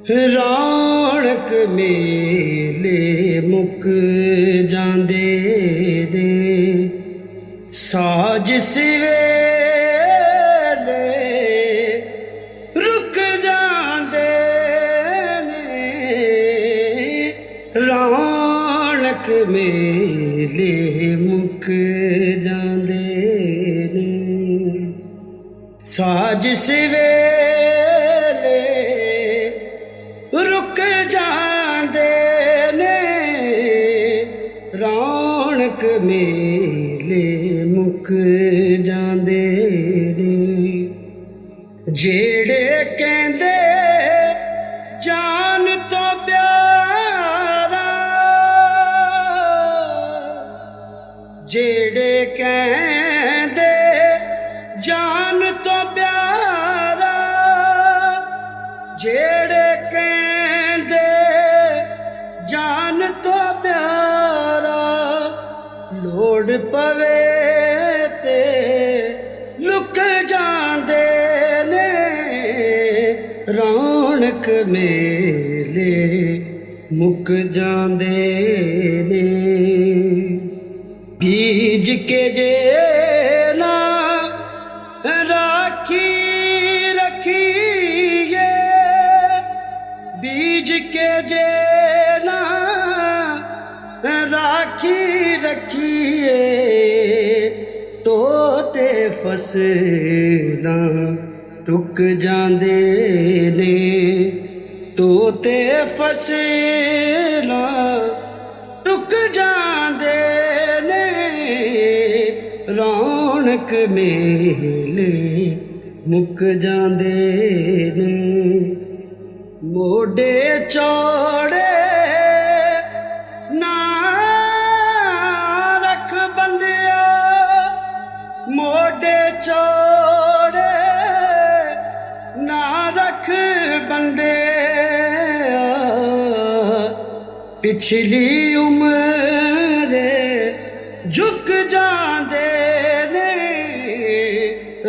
रौनक मेले मुक जांदे ने, साज सवेले रुक जांदे ने। रौनक मेले मुक जांदे ने, साज सवेले रुक जांदे ने। रौनक मेले मुक जांदे ने। जेड़े कहंदे जान तो प्यारा, जेड़े कहंदे जान तो प्यारा, जेड़े कहंदे जान तो प्यारा, लोड़ पवे ते लुक जांदे ने। रौनक मेले मुक जांदे ने। बीज के जेला राखी रखिए, बीज के जेला राखी रखिए, तोते फसलां टुक जांदे ने। तोते फसलां टुक जांदे ने। रौनक मेले मुक जांदे ने। मोढे चौड़े ना रख बंदिया, मोढे चौड़े ना रख बंदिया। पिछली उम्र झुक जांदे ने।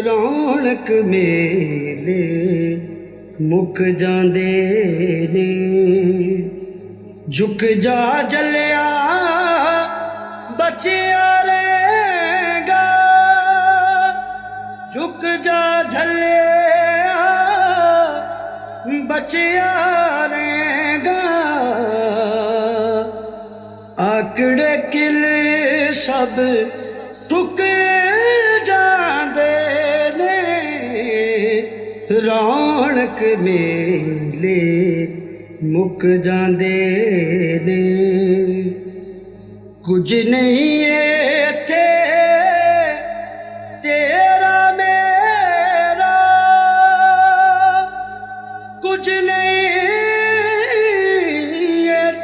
रौनक मेले मुक जांदे ने। झुक जा जलिया बचिया रहेगा, झुक जा जलिया बचिया रहेगा। आकड़े किले सब टुक जांदे ने। रौनक मेले मुक जांदे ने। कुछ नहीं थे तेरा मेरा, कुछ नहीं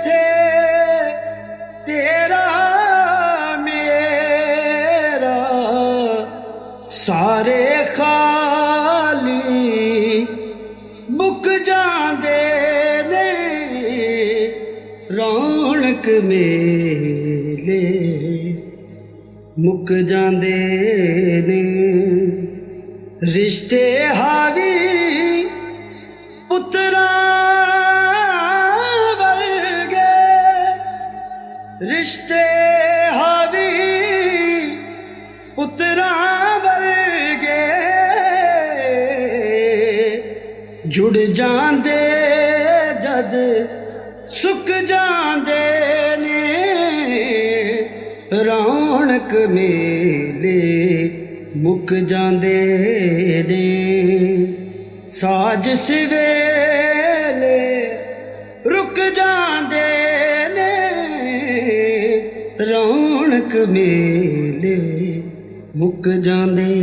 थे तेरा मेरा। सारे खाली मुक जांदे ने। रौनक मेले मुक जांदे ने। रिश्ते हावी पुत्रा वर्गे, रिश्ते हावी पुत्रा वर्गे, जुड़ जांदे जद सुक जांदे ने। रौनक मेले मुक जांदे ने। साज सवेले रुक जांदे ने। रौनक मेले मुक जांदे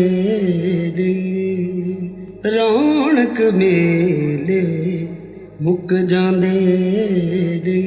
ने। रौनक मेले मुक जांदे ने।